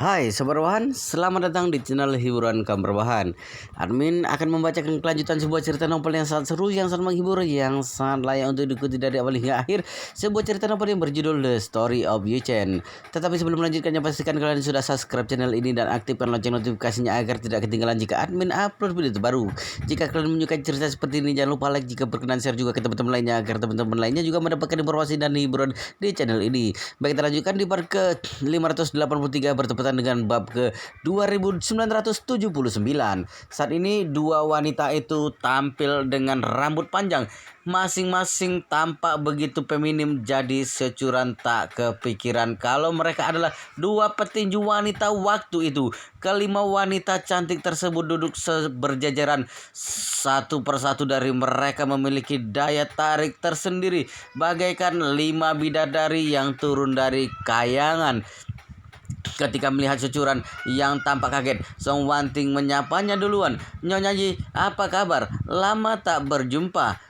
Hai Sobat Rebahan, selamat datang di channel hiburan Kabar Rebahan. Admin akan membacakan kelanjutan sebuah cerita novel yang sangat seru, yang sangat menghibur, yang sangat layak untuk diikuti dari awal hingga akhir. Sebuah cerita novel yang berjudul The Story of Yu Chen. Tetapi sebelum melanjutkannya, pastikan kalian sudah subscribe channel ini dan aktifkan lonceng notifikasinya agar tidak ketinggalan jika admin upload video terbaru. Jika kalian menyukai cerita seperti ini, jangan lupa like, jika berkenan share juga ke teman-teman lainnya agar teman-teman lainnya juga mendapatkan informasi dan hiburan di channel ini. Baik, kita lanjutkan di part ke 583 bertepatan dengan bab ke 2979. Saat ini dua wanita itu tampil dengan rambut panjang, masing-masing tampak begitu feminim. Jadi securan tak kepikiran kalau mereka adalah dua petinju wanita waktu itu. Kelima wanita cantik tersebut duduk berjajaran. Satu persatu dari mereka memiliki daya tarik tersendiri, bagaikan 5 bidadari yang turun dari kayangan. Ketika melihat securan yang tampak kaget, Song Wanting menyapanya duluan. "Nyonya Yi, apa kabar? Lama tak berjumpa."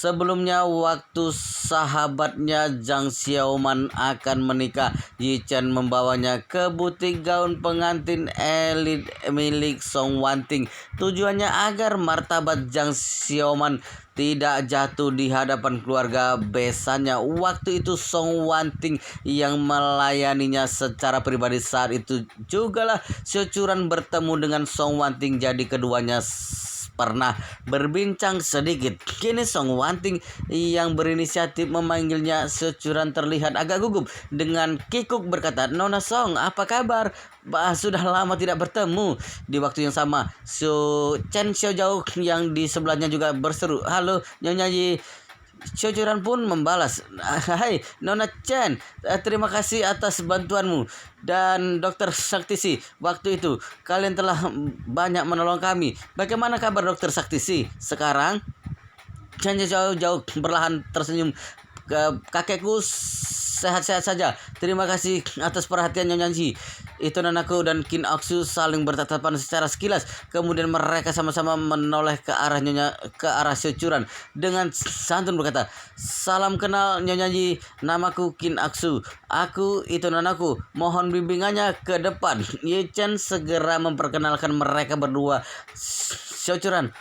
Sebelumnya, waktu sahabatnya Zhang Xiaoman akan menikah, Yi Chen membawanya ke butik gaun pengantin elit milik Song Wanting. Tujuannya agar martabat Zhang Xiaoman tidak jatuh di hadapan keluarga besannya. Waktu itu Song Wanting yang melayaninya secara pribadi. Saat itu jugalah securan bertemu dengan Song Wanting, jadi keduanya pernah berbincang sedikit. Kini Song Wanting yang berinisiatif memanggilnya. Securan terlihat agak gugup. Dengan kikuk berkata, "Nona Song, apa kabar? Sudah lama tidak bertemu." Di waktu yang sama, Chen Xiaojao yang di sebelahnya juga berseru, "Halo, Nyonya Yi." Securan pun membalas, "Hai Nona Chen, terima kasih atas bantuanmu dan Dokter Saktisi. Waktu itu kalian telah banyak menolong kami. Bagaimana kabar Dokter Saktisi sekarang?" Chen jauh-jauh berlahan tersenyum. "Kakekku sehat-sehat saja. Terima kasih atas perhatian Nyonya Yi." Itu Nanaku dan Qin Aksu saling bertatapan secara sekilas. Kemudian mereka sama-sama menoleh ke arah securan dengan santun berkata, "Salam kenal Nyonya Yi. Namaku Qin Aksu. Aku itu Nanaku. Mohon bimbingannya ke depan." Yi Chen segera memperkenalkan mereka berdua. Securan,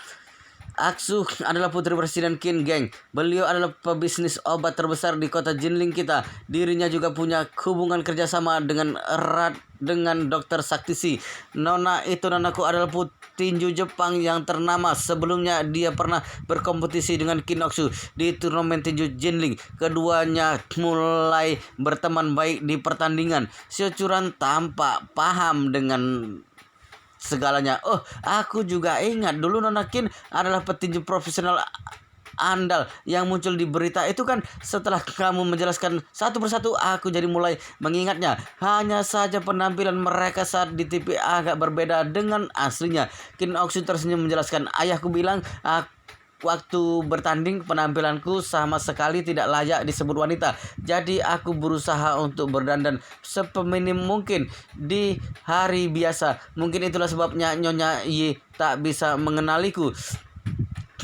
"Aksu adalah putri Presiden Qin Geng. Beliau adalah pebisnis obat terbesar di kota Jinling kita. Dirinya juga punya hubungan kerjasama dengan erat dengan Dokter Saktisi. Nona itu Nanaku adalah petinju Jepang yang ternama. Sebelumnya dia pernah berkompetisi dengan Qin Aksu di turnamen tinju Jinling. Keduanya mulai berteman baik di pertandingan." Securan tampak paham dengan segalanya. "Oh, aku juga ingat dulu Nona Qin adalah petinju profesional andal yang muncul di berita itu kan. Setelah kamu menjelaskan satu persatu, aku jadi mulai mengingatnya. Hanya saja penampilan mereka saat di TV agak berbeda dengan aslinya." Qin Aksu tersenyum menjelaskan, "Ayahku bilang waktu bertanding penampilanku sama sekali tidak layak disebut wanita. Jadi aku berusaha untuk berdandan sepeminim mungkin di hari biasa. Mungkin itulah sebabnya Nyonya Yi tak bisa mengenaliku."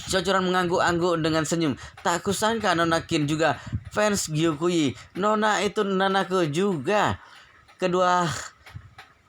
Securan mengangguk-angguk dengan senyum. "Tak kusangka Nona Qin juga fans Gyukuyi. Nona itu Nanaku juga." Kedua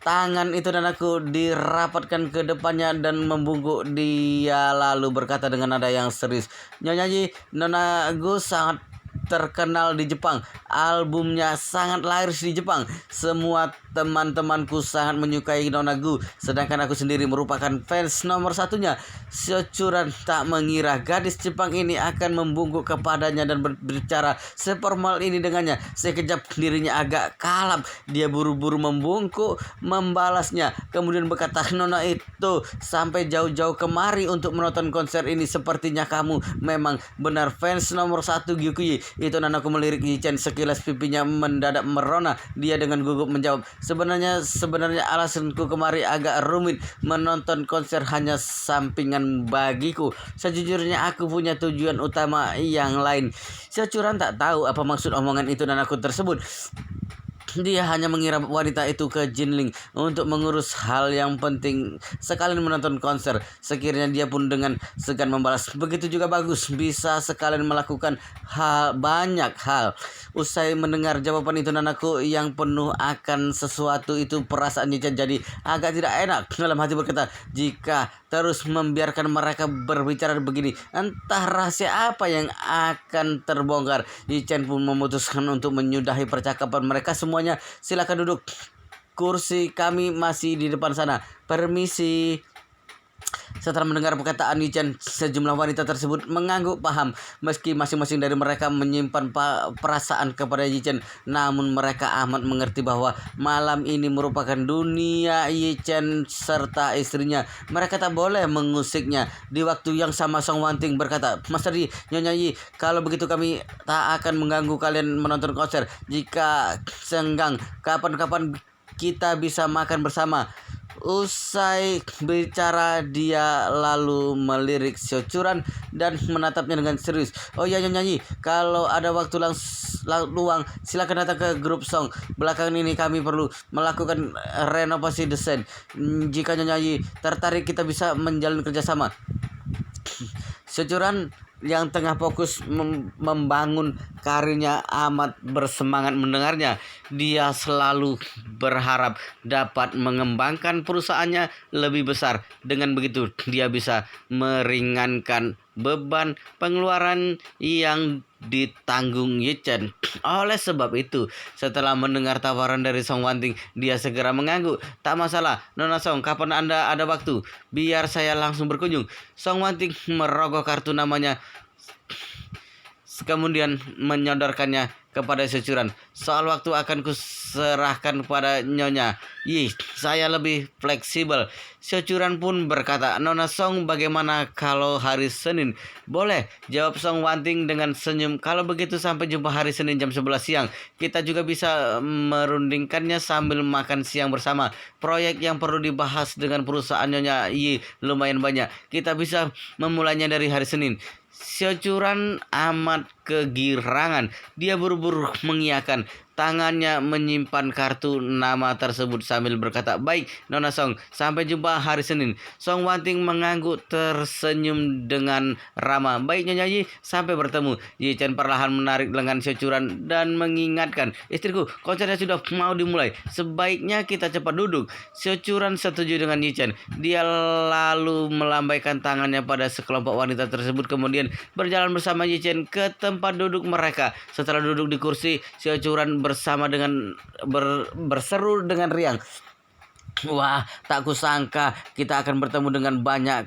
tangan itu Nanaku dirapatkan ke depannya dan membungkuk. Dia lalu berkata dengan nada yang serius, "Nyonya Yi, Nona Gu sangat terkenal di Jepang. Albumnya sangat laris di Jepang. Semua teman-temanku sangat menyukai Nona Gu, sedangkan aku sendiri merupakan fans nomor satunya." Securan tak mengira gadis Jepang ini akan membungkuk kepadanya dan berbicara seformal ini dengannya. Sekejap dirinya agak kalap. Dia buru-buru membungkuk membalasnya, kemudian berkata, "Nona itu sampai jauh-jauh kemari untuk menonton konser ini. Sepertinya kamu memang benar fans nomor satu Gyukuyi." Itu Nanaku melirik Yi Chen. Sekilas pipinya mendadak merona. Dia dengan gugup menjawab, Sebenarnya alasanku kemari agak rumit. Menonton konser hanya sampingan bagiku. Sejujurnya aku punya tujuan utama yang lain." Securan tak tahu apa maksud omongan itu Nanaku tersebut. Dia hanya mengira wanita itu ke Jinling untuk mengurus hal yang penting sekalian menonton konser. Sekiranya dia pun dengan segan membalas, begitu juga bagus, bisa sekalian melakukan banyak hal. Usai mendengar jawaban itu Nanaku yang penuh akan sesuatu itu, perasaan Yichen jadi agak tidak enak. Dalam hati berkata, jika terus membiarkan mereka berbicara begini, entah rahasia apa yang akan terbongkar. Yichen pun memutuskan untuk menyudahi percakapan mereka semuanya. Silakan duduk, kursi kami masih di depan sana, permisi. Setelah mendengar perkataan Yichen, sejumlah wanita tersebut mengangguk paham. Meski masing-masing dari mereka menyimpan perasaan kepada Yichen, namun mereka amat mengerti bahwa malam ini merupakan dunia Yichen serta istrinya. Mereka tak boleh mengusiknya. Di waktu yang sama Song Wanting berkata, Mas Tadi, Nyonya Yi, kalau begitu kami tak akan mengganggu kalian menonton konser. Jika senggang, kapan-kapan kita bisa makan bersama. Usai bicara, dia lalu melirik Siochuran dan menatapnya dengan serius. Oh ya Nyonya Yi, kalau ada waktu luang silakan datang ke grup Song. Belakangan ini kami perlu melakukan renovasi desain. Jika Nyonya Yi tertarik, kita bisa menjalin kerjasama. Siochuran yang tengah fokus membangun karirnya amat bersemangat mendengarnya. Dia selalu berharap dapat mengembangkan perusahaannya lebih besar. Dengan begitu, dia bisa meringankan beban pengeluaran yang ditanggung Yichen. Oleh sebab itu, setelah mendengar tawaran dari Song Wanting, dia segera mengangguk. Tak masalah, Nona Song, kapan Anda ada waktu? Biar saya langsung berkunjung. Song Wanting merogoh kartu namanya, kemudian menyodorkannya kepada Siochuran. Soal waktu akan kuserahkan kepada Nyonya Yi, saya lebih fleksibel. Siochuran pun berkata, Nona Song, bagaimana kalau hari Senin? Boleh, jawab Song Wanting dengan senyum. Kalau begitu sampai jumpa hari Senin jam 11 siang. Kita juga bisa merundingkannya sambil makan siang bersama. Proyek yang perlu dibahas dengan perusahaan Nyonya Yi lumayan banyak. Kita bisa memulainya dari hari Senin. Siochuran amat kegirangan. Dia buru-buru mengiyakan. Tangannya menyimpan kartu nama tersebut sambil berkata, baik Nona Song, sampai jumpa hari Senin. Song Wanting mengangguk tersenyum dengan ramah. Baik Nyonya Yi, sampai bertemu. Yichen perlahan menarik lengan Siochuran dan mengingatkan, istriku, konsernya sudah mau dimulai. Sebaiknya kita cepat duduk. Siochuran setuju dengan Yichen. Dia lalu melambaikan tangannya pada sekelompok wanita tersebut, kemudian berjalan bersama Yichen ke tempat duduk mereka. Setelah duduk di kursi, Siochuran bersama dengan berseru dengan riang, wah, tak kusangka kita akan bertemu dengan banyak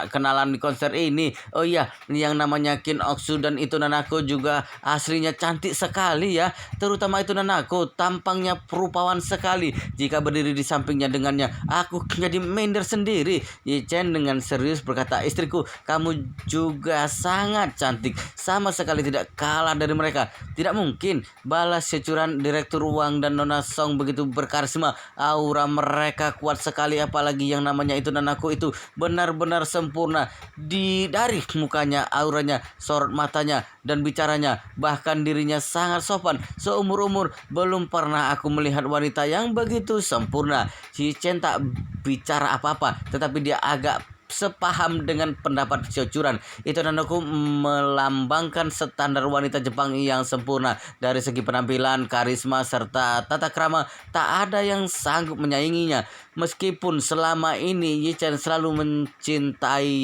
kenalan di konser ini. Oh iya, yang namanya Kim Ok-soo dan itu Nanako juga aslinya cantik sekali ya. Terutama itu Nanako, tampangnya rupawan sekali. Jika berdiri di sampingnya dengannya, aku jadi minder sendiri. Yichen dengan serius berkata, istriku, kamu juga sangat cantik. Sama sekali tidak kalah dari mereka. Tidak mungkin, balas Siochuran. Direktur Wang dan Nona Song begitu berkarisma. Aura mereka kuat sekali, apalagi yang namanya itu Nanako itu benar-benar sempurna. Dari mukanya, auranya, sorot matanya, dan bicaranya, bahkan dirinya sangat sopan. Seumur-umur belum pernah aku melihat wanita yang begitu sempurna. Yichen tak bicara apa-apa, tetapi dia agak sepaham dengan pendapat Siochuran. Itu Nanako melambangkan standar wanita Jepang yang sempurna dari segi penampilan, karisma, serta tata krama. Tak ada yang sanggup menyainginya. Meskipun selama ini Yichen selalu mencintai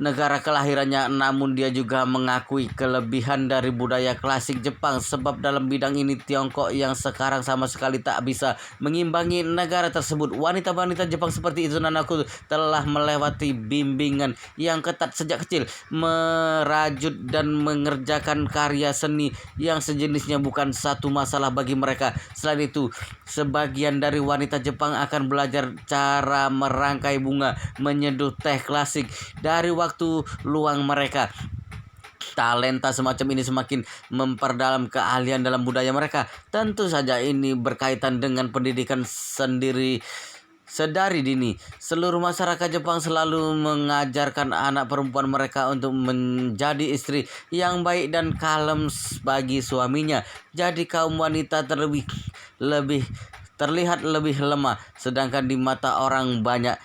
negara kelahirannya, namun dia juga mengakui kelebihan dari budaya klasik Jepang. Sebab dalam bidang ini Tiongkok yang sekarang sama sekali tak bisa mengimbangi negara tersebut. Wanita-wanita Jepang seperti itu Nanako telah melewati bimbingan yang ketat sejak kecil, merajut dan mengerjakan karya seni yang sejenisnya bukan satu masalah bagi mereka. Selain itu, sebagian dari wanita Jepang akan belajar cara merangkai bunga, menyeduh teh klasik dari waktu luang mereka. Talenta semacam ini semakin memperdalam keahlian dalam budaya mereka. Tentu saja ini berkaitan dengan pendidikan sendiri Sedari dini, seluruh masyarakat Jepang selalu mengajarkan anak perempuan mereka untuk menjadi istri yang baik dan kalem bagi suaminya. Jadi kaum wanita lebih terlihat lebih lemah, sedangkan di mata orang banyak.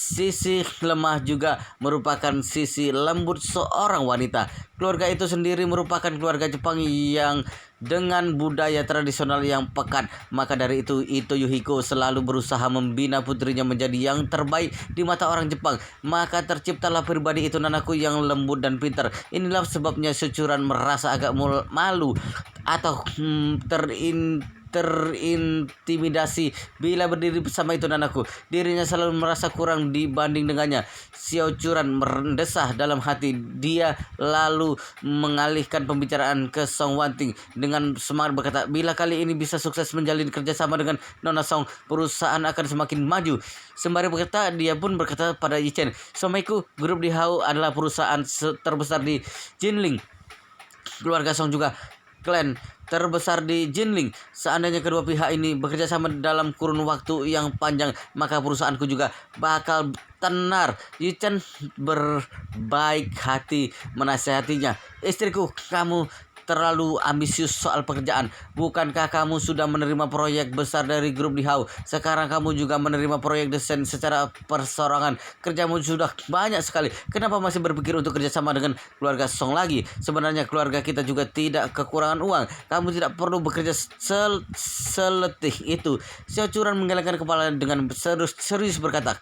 Sisi lemah juga merupakan sisi lembut seorang wanita. Keluarga itu sendiri merupakan keluarga Jepang yang dengan budaya tradisional yang pekat. Maka dari itu Yuhiko selalu berusaha membina putrinya menjadi yang terbaik di mata orang Jepang. Maka terciptalah pribadi itu Nanaku yang lembut dan pintar. Inilah sebabnya Securan merasa agak malu atau terintimidasi bila berdiri bersama itu Nanaku. Dirinya selalu merasa kurang dibanding dengannya. Xiao Churan mendesah dalam hati. Dia lalu mengalihkan pembicaraan ke Song Wanting dengan semangat berkata, bila kali ini bisa sukses menjalin kerjasama dengan Nona Song, perusahaan akan semakin maju. Sembari berkata, dia pun berkata pada Yi Chen, suamiku, grup di Hao adalah perusahaan terbesar di Jinling. Keluarga Song juga klan terbesar di Jinling. Seandainya kedua pihak ini bekerja sama dalam kurun waktu yang panjang, maka perusahaanku juga bakal tenar. Yi Chen berbaik hati menasihatinya. Istriku, kamu terlalu ambisius soal pekerjaan. Bukankah kamu sudah menerima proyek besar dari grup di Hao? Sekarang kamu juga menerima proyek desain secara perseorangan. Kerjamu sudah banyak sekali. Kenapa masih berpikir untuk kerjasama dengan keluarga Song lagi? Sebenarnya keluarga kita juga tidak kekurangan uang. Kamu tidak perlu bekerja seletih itu. Xiao Churan menggelengkan kepala dengan serius berkata,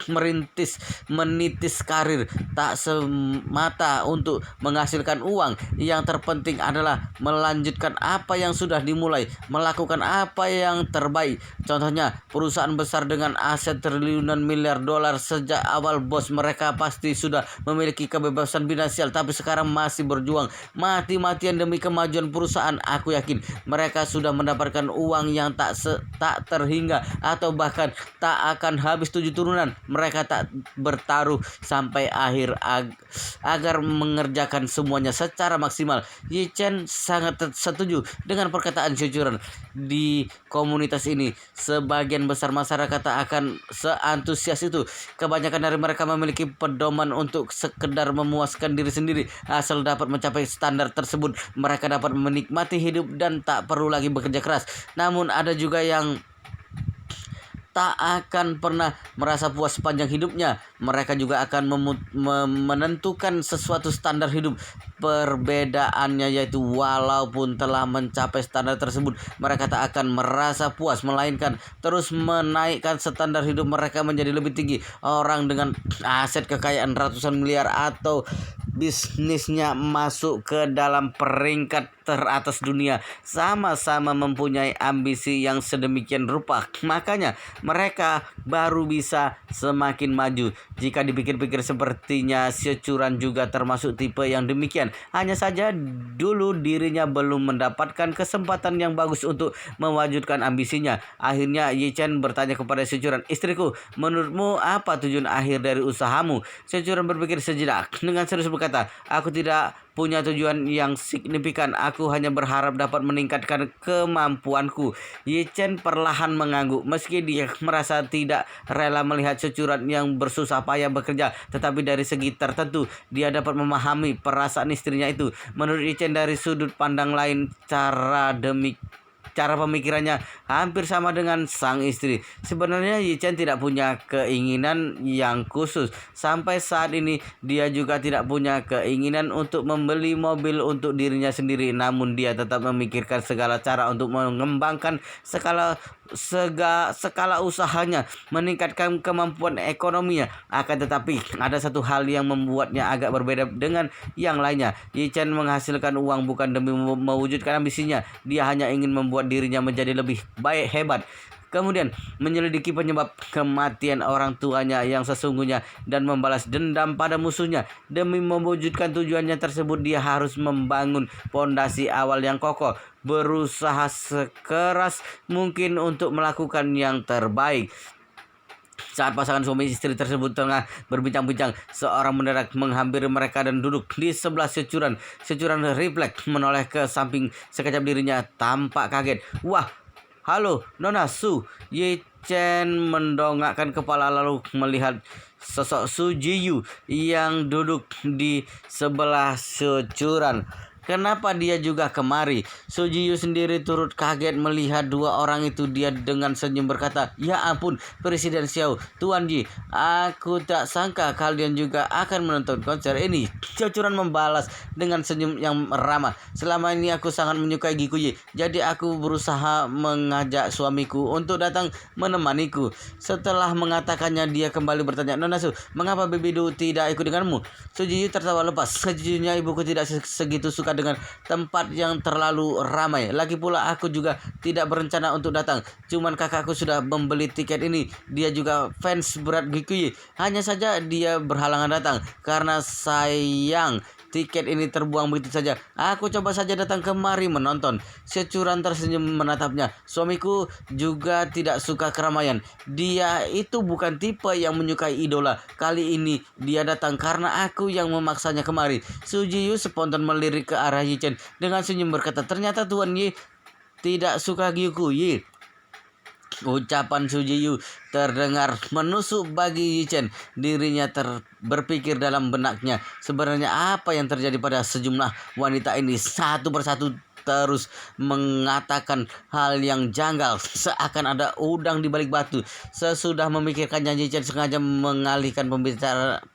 menitis karir tak semata untuk menghasilkan uang. Yang terpenting adalah melanjutkan apa yang sudah dimulai, melakukan apa yang terbaik. Contohnya, perusahaan besar dengan aset triliunan miliar dolar. Sejak awal bos mereka pasti sudah memiliki kebebasan finansial, tapi sekarang masih berjuang mati-matian demi kemajuan perusahaan. Aku yakin mereka sudah mendapatkan uang yang tak terhingga atau bahkan tak akan habis 7 turunan. Mereka tak bertaruh sampai akhir agar mengerjakan semuanya secara maksimal. Yi Chen sangat setuju dengan perkataan Xiao Churan. Di komunitas ini, sebagian besar masyarakat tak akan seantusias itu. Kebanyakan dari mereka memiliki pedoman untuk sekedar memuaskan diri sendiri. Asal dapat mencapai standar tersebut, mereka dapat menikmati hidup dan tak perlu lagi bekerja keras. Namun ada juga yang tak akan pernah merasa puas sepanjang hidupnya. Mereka juga akan menentukan sesuatu standar hidup. Perbedaannya yaitu walaupun telah mencapai standar tersebut, mereka tak akan merasa puas, melainkan terus menaikkan standar hidup mereka menjadi lebih tinggi. Orang dengan aset kekayaan ratusan miliar atau bisnisnya masuk ke dalam peringkat teratas dunia sama-sama mempunyai ambisi yang sedemikian rupa. Makanya mereka baru bisa semakin maju. Jika dipikir-pikir, sepertinya Securan juga termasuk tipe yang demikian. Hanya saja dulu dirinya belum mendapatkan kesempatan yang bagus untuk mewujudkan ambisinya. Akhirnya Yi Chen bertanya kepada Securan, istriku, menurutmu apa tujuan akhir dari usahamu? Securan berpikir sejenak dengan serius berkata, aku tidak punya tujuan yang signifikan. Aku hanya berharap dapat meningkatkan kemampuanku. Yi Chen perlahan mengangguk. Meski dia merasa tidak rela melihat Securan yang bersusah payah bekerja, tetapi dari segi tertentu dia dapat memahami perasaan istrinya itu. Menurut Yi Chen, dari sudut pandang lain, cara pemikirannya hampir sama dengan sang istri. Sebenarnya Yi Chen tidak punya keinginan yang khusus. Sampai saat ini dia juga tidak punya keinginan untuk membeli mobil untuk dirinya sendiri. Namun dia tetap memikirkan segala cara untuk mengembangkan skala usahanya, meningkatkan kemampuan ekonominya. Akan tetapi ada satu hal yang membuatnya agak berbeda dengan yang lainnya. Yi Chen menghasilkan uang bukan demi mewujudkan ambisinya. Dia hanya ingin membuat dirinya menjadi lebih baik, hebat. Kemudian menyelidiki penyebab kematian orang tuanya yang sesungguhnya dan membalas dendam pada musuhnya. Demi mewujudkan tujuannya tersebut, dia harus membangun pondasi awal yang kokoh, berusaha sekeras mungkin untuk melakukan yang terbaik. Saat pasangan suami istri tersebut tengah berbincang-bincang, seorang mendadak menghampiri mereka dan duduk di sebelah Securan. Securan refleks menoleh ke samping. Sekejap dirinya tampak kaget. Wah, Halo, Nona Su. Ye Chen mendongakkan kepala lalu melihat sosok Su Jiyu yang duduk di sebelah securan. Kenapa dia juga kemari? Su Jiyu sendiri turut kaget melihat dua orang itu. Dia dengan senyum berkata, "Ya ampun, Presiden Xiao, Tuan Ji, aku tak sangka kalian juga akan menonton konser ini." Securan membalas dengan senyum yang ramah. "Selama ini aku sangat menyukai Gikuyi, jadi aku berusaha mengajak suamiku untuk datang menemaniku." Setelah mengatakannya, dia kembali bertanya, "Nona Su, mengapa Bibidu tidak ikut denganmu?" Su Jiyu tertawa lepas. "Sejujurnya ibuku tidak segitu suka dengan tempat yang terlalu ramai. Lagi pula aku juga tidak berencana untuk datang. Cuman kakakku sudah membeli tiket ini. Dia juga fans berat Gikuyi. Hanya saja dia berhalangan datang karena sayang tiket ini terbuang begitu saja. Aku coba saja datang kemari menonton." Securan tersenyum menatapnya. "Suamiku juga tidak suka keramaian. Dia itu bukan tipe yang menyukai idola. Kali ini dia datang karena aku yang memaksanya kemari." Su Jiyu spontan melirik ke arah Yi Chen dengan senyum berkata, "Ternyata Tuan Yi tidak suka Gikuyi." Ucapan Su Jiyu terdengar menusuk bagi Yi Chen. Dirinya berpikir dalam benaknya, sebenarnya apa yang terjadi pada sejumlah wanita ini. Satu persatu terus mengatakan hal yang janggal, seakan ada udang di balik batu. Sesudah memikirkannya, Yi Chen sengaja mengalihkan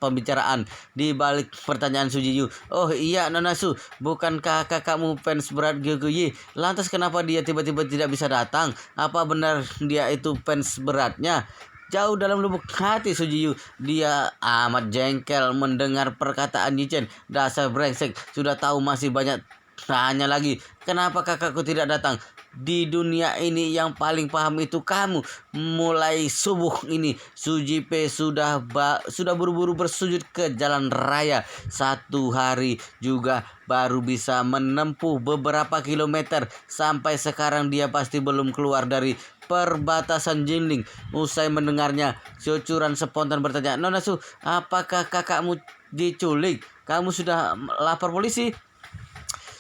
pembicaraan di balik pertanyaan Su Jiyu. "Oh iya, Nona Su, bukankah kakakmu fans berat Gikuyi? Lantas kenapa dia tiba-tiba tidak bisa datang? Apa benar dia itu fans beratnya?" Jauh dalam lubuk hati Su Jiyu, dia amat jengkel mendengar perkataan Yi Chen. "Dasar brengsek, sudah tahu masih banyak tanya lagi. Kenapa kakakku tidak datang? Di dunia ini yang paling paham itu kamu." Mulai subuh ini Su Jipe sudah buru-buru bersujud ke jalan raya. Satu hari juga baru bisa menempuh beberapa kilometer. Sampai sekarang dia pasti belum keluar dari perbatasan Jinling. Usai mendengarnya, Securan spontan bertanya, "Nona Su, apakah kakakmu diculik? Kamu sudah lapor polisi?"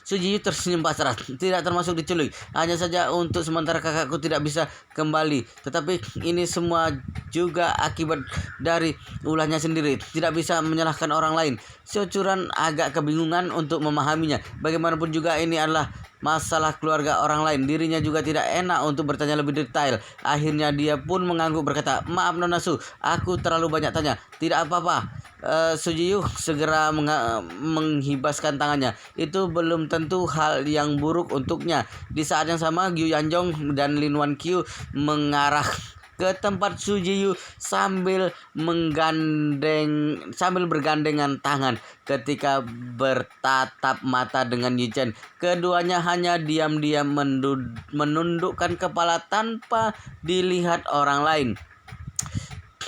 Su Jiyu tersenyum pasrah. "Tidak termasuk diculik. Hanya saja untuk sementara kakakku tidak bisa kembali. Tetapi ini semua juga akibat dari ulahnya sendiri. Tidak bisa menyalahkan orang lain." Securan agak kebingungan untuk memahaminya. Bagaimanapun juga ini adalah masalah keluarga orang lain. Dirinya juga tidak enak untuk bertanya lebih detail. Akhirnya dia pun mengangguk berkata, "Maaf Nona Su, aku terlalu banyak tanya." "Tidak apa-apa." Su Jiyu segera menghibaskan tangannya. "Itu belum tentu hal yang buruk untuknya." Di saat yang sama, Gyu Yanjong dan Lin Wan Qiu mengarah ke tempat Su Jiyu sambil bergandengan tangan. Ketika bertatap mata dengan Yi Chen, keduanya hanya diam-diam menundukkan kepala tanpa dilihat orang lain.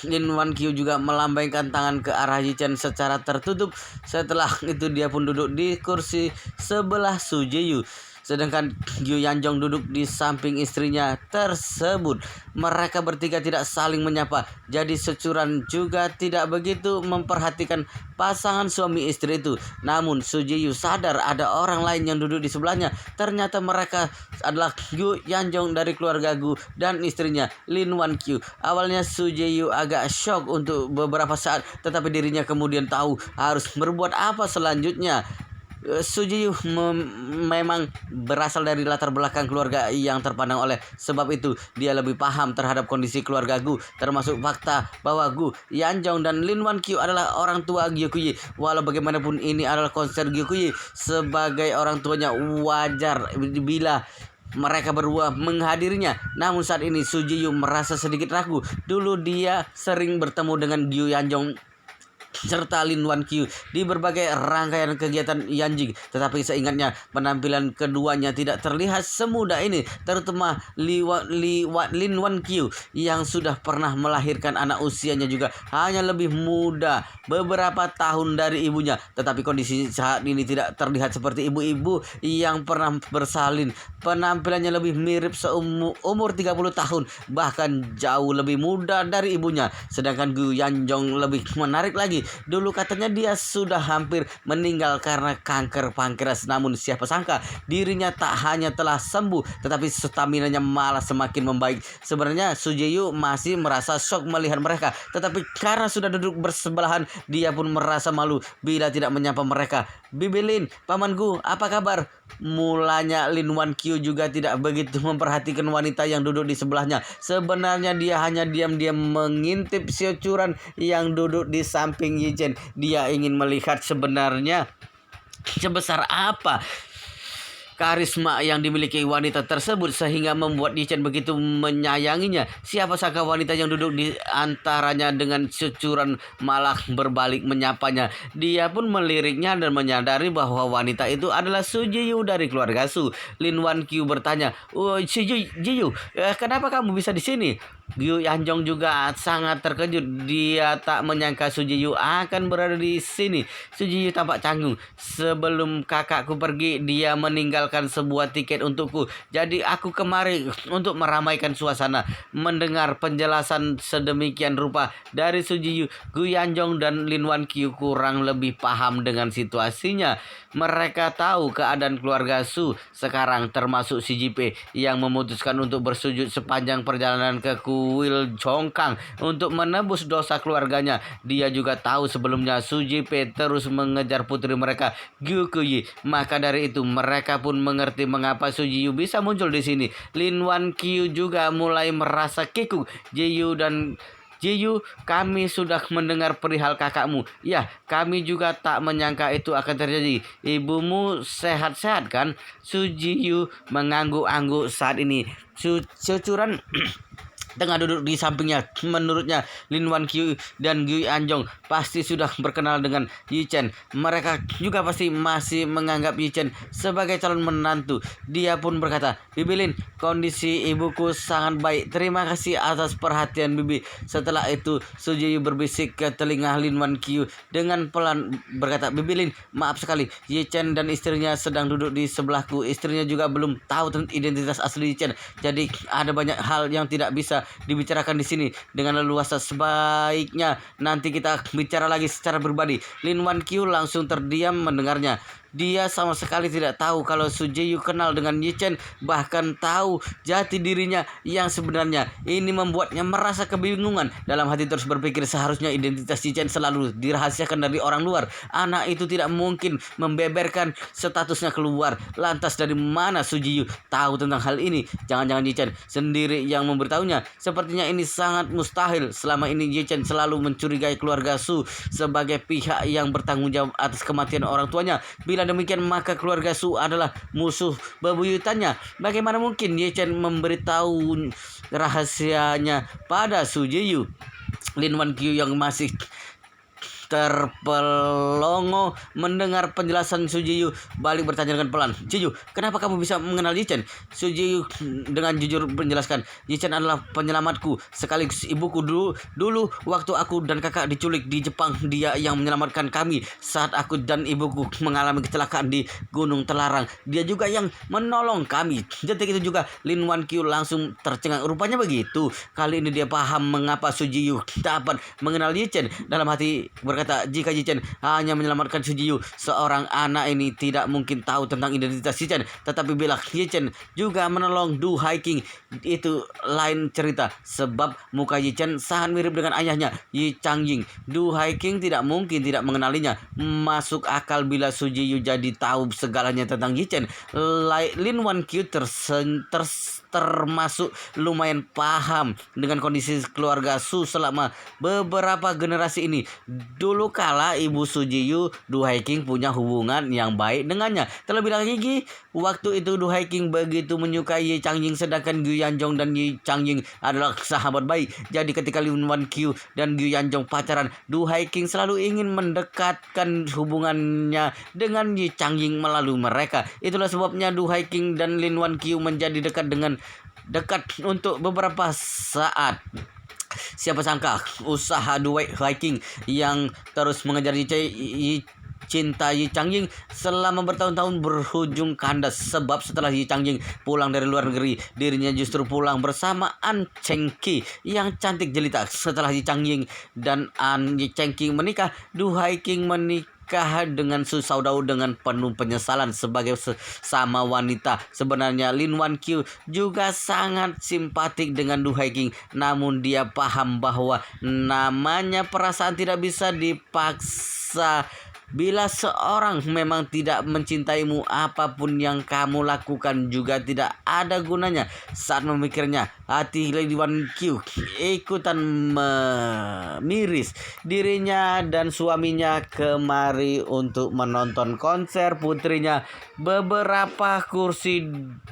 Lin Wan Qiu juga melambaikan tangan ke arah Yi Chen secara tertutup. Setelah itu dia pun duduk di kursi sebelah Su Jiyu. Sedangkan Gyu Yanjong duduk di samping istrinya tersebut. Mereka bertiga tidak saling menyapa. Jadi Securan juga tidak begitu memperhatikan pasangan suami istri itu. Namun Su Jiyu sadar ada orang lain yang duduk di sebelahnya. Ternyata mereka adalah Gyu Yanjong dari keluarga Gu dan istrinya Lin Wan Qiu. Awalnya Su Jiyu agak shock untuk beberapa saat, tetapi dirinya kemudian tahu harus berbuat apa selanjutnya. Su Jiyu memang berasal dari latar belakang keluarga yang terpandang oleh sebab itu dia lebih paham terhadap kondisi keluarga Gu, termasuk fakta bahwa Gu Yanjong dan Lin Wan Qiu adalah orang tua Gikuyi. Walau bagaimanapun ini adalah konser Gikuyi, sebagai orang tuanya wajar bila mereka berdua menghadirinya. Namun saat ini Su Jiyu merasa sedikit ragu. Dulu dia sering bertemu dengan Gyu Yanjong serta Lin Wan Qiu di berbagai rangkaian kegiatan Yanjing, tetapi seingatnya penampilan keduanya tidak terlihat semudah ini, terutama Lin Wan Qiu yang sudah pernah melahirkan anak usianya juga hanya lebih muda beberapa tahun dari ibunya. Tetapi kondisi saat ini tidak terlihat seperti ibu-ibu yang pernah bersalin. Penampilannya lebih mirip umur 30 tahun, bahkan jauh lebih muda dari ibunya. Sedangkan Gu Yanjong lebih menarik lagi. Dulu katanya dia sudah hampir meninggal karena kanker pankreas, namun siapa sangka dirinya tak hanya telah sembuh tetapi staminanya malah semakin membaik. Sebenarnya Sujiyu masih merasa shock melihat mereka, tetapi karena sudah duduk bersebelahan, dia pun merasa malu bila tidak menyapa mereka. "Bibi Lin, pamanku, apa kabar?" Mulanya Lin Wan Qiu juga tidak begitu memperhatikan wanita yang duduk di sebelahnya. Sebenarnya dia hanya diam-diam mengintip Xiao Churan yang duduk di samping Yi Chen. Dia ingin melihat sebenarnya sebesar apa karisma yang dimiliki wanita tersebut sehingga membuat Yi Chen begitu menyayanginya. Siapa sangka wanita yang duduk di antaranya dengan cucuran malah berbalik menyapanya. Dia pun meliriknya dan menyadari bahwa wanita itu adalah Su Jiyu dari keluarga Su. Lin Wan Qiu bertanya, "Oh, Jiyu, kenapa kamu bisa di sini?" Yu Yanjong juga sangat terkejut. Dia tak menyangka Su Jiyu akan berada di sini. Su Jiyu tampak canggung. "Sebelum kakakku pergi, dia meninggalkan sebuah tiket untukku. Jadi aku kemari untuk meramaikan suasana." Mendengar penjelasan sedemikian rupa dari Su Jiyu, Gu Yanjong dan Lin Wan Qiu kurang lebih paham dengan situasinya. Mereka tahu keadaan keluarga Su sekarang, termasuk si JP yang memutuskan untuk bersujud sepanjang perjalanan ke Kuil Chongkang untuk menebus dosa keluarganya. Dia juga tahu sebelumnya Su JP terus mengejar putri mereka, Gyu Kuyi. Maka dari itu mereka pun mengerti mengapa Su Jiyu bisa muncul di sini. Lin Wan Qiu juga mulai merasa kikuk. Jiyu, kami sudah mendengar perihal kakakmu. Ya, kami juga tak menyangka itu akan terjadi. Ibumu sehat-sehat kan? Su Jiyu mengangguk-angguk saat ini. Cucuran tengah duduk di sampingnya. Menurutnya Lin Wan Qiu dan Gu Yanjong pasti sudah berkenal dengan Yi Chen. Mereka juga pasti masih menganggap Yi Chen sebagai calon menantu. Dia pun berkata, "Bibi Lin, kondisi ibuku sangat baik. Terima kasih atas perhatian Bibi." Setelah itu Su Jiyu berbisik ke telinga Lin Wan Qiu dengan pelan berkata, "Bibi Lin, maaf sekali. Yi Chen dan istrinya sedang duduk di sebelahku. Istrinya juga belum tahu tentang identitas asli Yi Chen. Jadi ada banyak hal yang tidak bisa dibicarakan di sini dengan leluasa. Sebaiknya nanti kita bicara lagi secara pribadi." Lin Wan Qiu langsung terdiam mendengarnya. Dia sama sekali tidak tahu kalau Su Jiyu kenal dengan Yi Chen, bahkan tahu jati dirinya yang sebenarnya. Ini membuatnya merasa kebingungan. Dalam hati terus berpikir seharusnya identitas Yi Chen selalu dirahasiakan dari orang luar. Anak itu tidak mungkin membeberkan statusnya keluar. Lantas dari mana Su Jiyu tahu tentang hal ini? Jangan-jangan Yi Chen sendiri yang memberitahunya. Sepertinya ini sangat mustahil. Selama ini Yi Chen selalu mencurigai keluarga Su sebagai pihak yang bertanggung jawab atas kematian orang tuanya. Bila demikian maka keluarga Su adalah musuh bebuyutannya. Bagaimana mungkin Yi Chen memberitahu rahasianya pada Su Jiyu? Lin Wan Qiu yang masih terpelongo mendengar penjelasan Su Jiyu balik bertanya dengan pelan, "Jiyu, kenapa kamu bisa mengenal Yi Chen?" Su Jiyu dengan jujur menjelaskan, "Yi Chen adalah penyelamatku sekaligus ibuku. Dulu waktu aku dan kakak diculik di Jepang, dia yang menyelamatkan kami saat aku dan ibuku mengalami kecelakaan di Gunung Terlarang. Dia juga yang menolong kami." Detik itu juga Lin Wan Qiu langsung tercengang. Rupanya begitu. Kali ini dia paham mengapa Su Jiyu dapat mengenal Yi Chen. Dalam hati berkata, jika Yi Chen hanya menyelamatkan Su Jiyu, seorang anak ini tidak mungkin tahu tentang identitas Yi Chen. Tetapi bila Yi Chen juga menolong Du Haiking, itu lain cerita. Sebab muka Yi Chen sangat mirip dengan ayahnya, Yi Changying. Du Haiking tidak mungkin tidak mengenalinya. Masuk akal bila Su Jiyu jadi tahu segalanya tentang Yi Chen. Lin Wan Qiu termasuk lumayan paham dengan kondisi keluarga Su selama beberapa generasi ini. Dulu kala ibu Su Jiyu, Du Haiking punya hubungan yang baik dengannya. Terlebih lagi waktu itu Du Haiking begitu menyukai Yi Changying, sedangkan Gu Yanjong dan Yi Changying adalah sahabat baik. Jadi ketika Lin Wan Qiu dan Gu Yanjong pacaran, Du Haiking selalu ingin mendekatkan hubungannya dengan Yi Changying melalui mereka. Itulah sebabnya Du Haiking dan Lin Wan Qiu menjadi dekat untuk beberapa saat. Siapa sangka usaha Du Haiking yang terus mengejar Yi cinta Yi Changying selama bertahun-tahun berujung kandas. Sebab setelah Yi Changying pulang dari luar negeri, dirinya justru pulang bersama An Chengqi yang cantik jelita. Setelah Yi Changying dan An Chengqi menikah, Du Haiking menikah dengan Su Shaodao dengan penuh penyesalan sebagai sesama wanita. Sebenarnya Lin Wan Qiu juga sangat simpatik dengan Du Haiking, namun dia paham bahwa namanya perasaan tidak bisa dipaksa. Bila seorang memang tidak mencintaimu, apapun yang kamu lakukan juga tidak ada gunanya. Saat memikirnya, hati Lin Wan Qiu ikutan memiris. Dirinya dan suaminya kemari untuk menonton konser putrinya. Beberapa kursi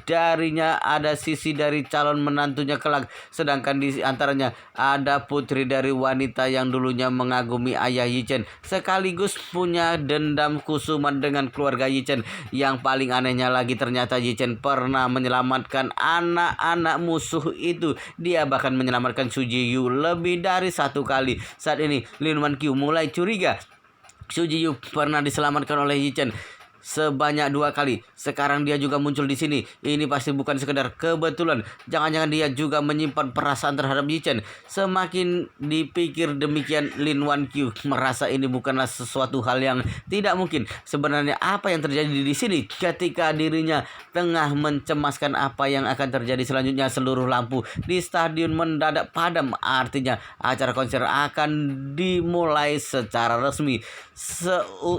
darinya ada sisi dari calon menantunya kelak, sedangkan di antaranya ada putri dari wanita yang dulunya mengagumi ayah Yi Chen, sekaligus punya dendam kusuman dengan keluarga Yi Chen. Yang paling anehnya lagi, ternyata Yi Chen pernah menyelamatkan anak-anak musuh itu. Dia bahkan menyelamatkan Su Jiyu lebih dari 1 kali. Saat ini Lin Wan Qiu mulai curiga Su Jiyu pernah diselamatkan oleh Yi Chen sebanyak 2 kali. Sekarang dia juga muncul di sini. Ini pasti bukan sekedar kebetulan. Jangan-jangan dia juga menyimpan perasaan terhadap Yi Chen. Semakin dipikir demikian, Lin Wan Qiu merasa ini bukanlah sesuatu hal yang tidak mungkin. Sebenarnya apa yang terjadi di sini? Ketika dirinya tengah mencemaskan apa yang akan terjadi selanjutnya, seluruh lampu di stadion mendadak padam. Artinya acara konser akan dimulai secara resmi.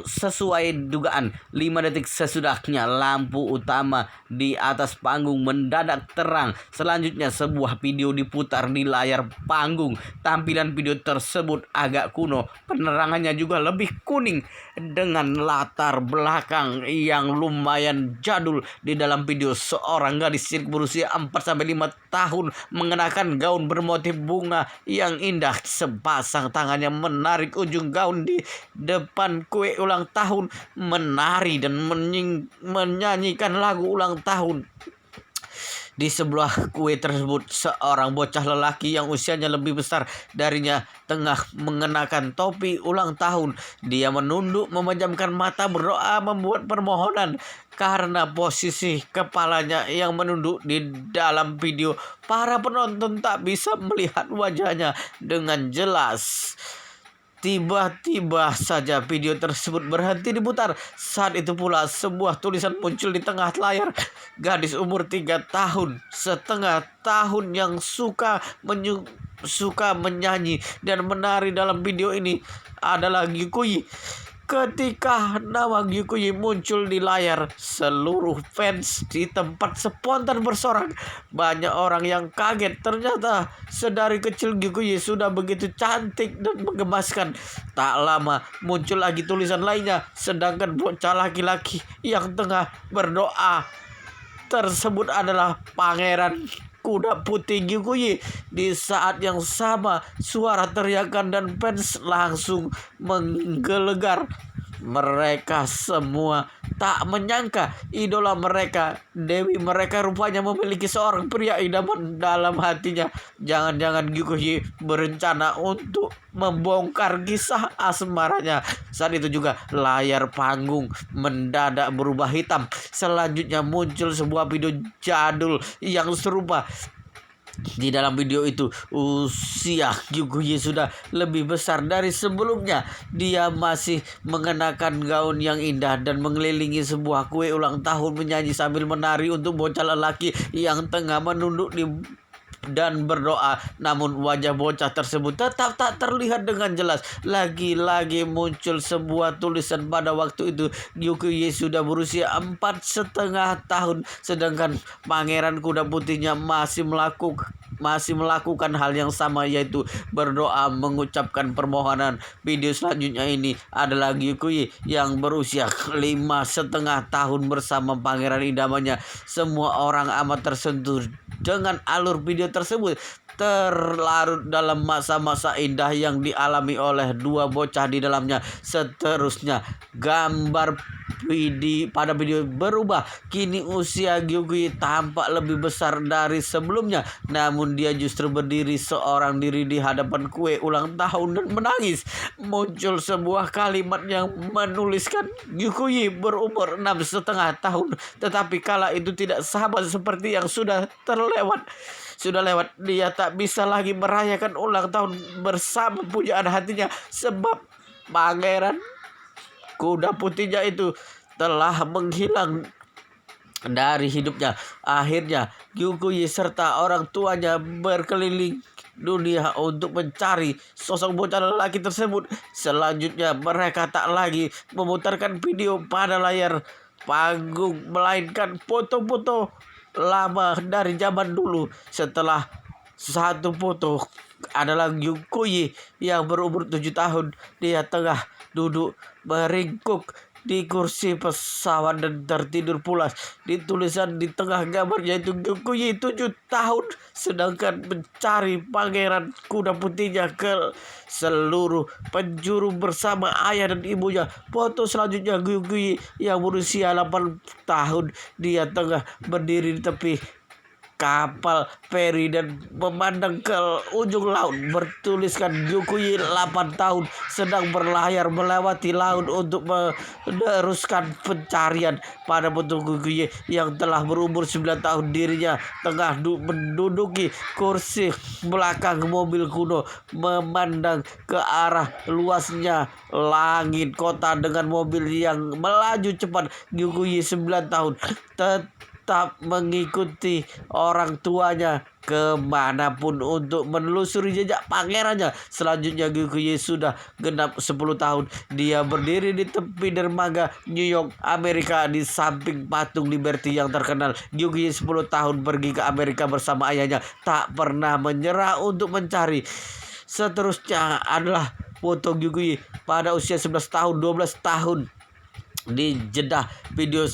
Sesuai dugaan, 5 detik sesudahnya lampu utama di atas panggung mendadak terang. Selanjutnya sebuah video diputar di layar panggung. Tampilan video tersebut agak kuno, penerangannya juga lebih kuning dengan latar belakang yang lumayan jadul. Di dalam video, seorang gadis cilik berusia 4-5 tahun mengenakan gaun bermotif bunga yang indah. Sepasang tangannya menarik ujung gaun di depan kue ulang tahun, menari dan menyanyikan lagu ulang tahun. Di sebelah kue tersebut, seorang bocah lelaki yang usianya lebih besar darinya tengah mengenakan topi ulang tahun. Dia menunduk, memejamkan mata, berdoa, membuat permohonan. Karena posisi kepalanya yang menunduk di dalam video, para penonton tak bisa melihat wajahnya dengan jelas. Tiba-tiba saja video tersebut berhenti diputar. Saat itu pula sebuah tulisan muncul di tengah layar. Gadis umur 3 tahun setengah tahun yang suka menyanyi dan menari dalam video ini adalah Gyukuyi. Ketika nama Gyukuyi muncul di layar, seluruh fans di tempat spontan bersorak. Banyak orang yang kaget, ternyata sedari kecil Gyukuyi sudah begitu cantik dan menggemaskan. Tak lama muncul lagi tulisan lainnya, sedangkan bocah laki-laki yang tengah berdoa tersebut adalah Pangeran Kuda Putih Gyukuyi. Di saat yang sama, suara teriakan dan fans langsung menggelegar. Mereka semua tak menyangka idola mereka, dewi mereka, rupanya memiliki seorang pria idaman dalam hatinya. Jangan-jangan Gyukuyi berencana untuk membongkar kisah asmaranya. Saat itu juga layar panggung mendadak berubah hitam. Selanjutnya muncul sebuah video jadul yang serupa. Di dalam video itu, usia Gyukuyi sudah lebih besar dari sebelumnya. Dia masih mengenakan gaun yang indah dan mengelilingi sebuah kue ulang tahun, menyanyi sambil menari untuk bocah lelaki yang tengah menunduk dan berdoa. Namun wajah bocah tersebut tetap tak terlihat dengan jelas. Lagi-lagi muncul sebuah tulisan. Pada waktu itu Gyukuyi sudah berusia 4,5 tahun, sedangkan Pangeran Kuda Putihnya masih melakukan hal yang sama, yaitu berdoa, mengucapkan permohonan. Video selanjutnya ini adalah Gyukuyi yang berusia 5,5 tahun bersama pangeran idamannya. Semua orang amat tersentuh dengan alur video tersebut, terlarut dalam masa-masa indah yang dialami oleh dua bocah di dalamnya. Seterusnya, gambar pada video berubah. Kini usia Gyukuyi tampak lebih besar dari sebelumnya. Namun dia justru berdiri seorang diri di hadapan kue ulang tahun dan menangis. Muncul sebuah kalimat yang menuliskan Gyukuyi berumur 6,5 tahun. Tetapi kala itu tidak sama seperti yang sudah lewat. Dia tak bisa lagi merayakan ulang tahun bersama pujaan hatinya sebab pangeran kuda putihnya itu telah menghilang dari hidupnya. Akhirnya Gyukuyi serta orang tuanya berkeliling dunia untuk mencari sosok bocah lelaki tersebut. Selanjutnya mereka tak lagi memutarkan video pada layar panggung, melainkan foto-foto lama dari zaman dulu. Setelah satu foto adalah Gyukuyi yang berumur 7 tahun. Dia tengah duduk meringkuk di kursi pesawat dan tertidur pulas. Di tulisan di tengah gambarnya itu Gyukuyi 7 tahun sedangkan mencari pangeran kuda putihnya ke seluruh penjuru bersama ayah dan ibunya. Foto selanjutnya Gyukuyi yang berusia 8 tahun. Dia tengah berdiri di tepi kapal feri dan memandang ke ujung laut. Bertuliskan Gyukuyi 8 tahun sedang berlayar melewati laut untuk meneruskan pencarian. Pada bentuk Gyukuyi yang telah berumur 9 tahun, dirinya tengah menduduki kursi belakang mobil kuno, memandang ke arah luasnya langit kota dengan mobil yang melaju cepat. Gyukuyi 9 tahun tetap mengikuti orang tuanya kemanapun untuk menelusuri jejak pangerannya. Selanjutnya Gyukuyi sudah genap 10 tahun. Dia berdiri di tepi dermaga New York, Amerika, di samping patung Liberty yang terkenal. Gyukuyi 10 tahun pergi ke Amerika bersama ayahnya, tak pernah menyerah untuk mencari. Seterusnya adalah foto Gyukuyi pada usia 11 tahun, 12 tahun di Jeddah. Video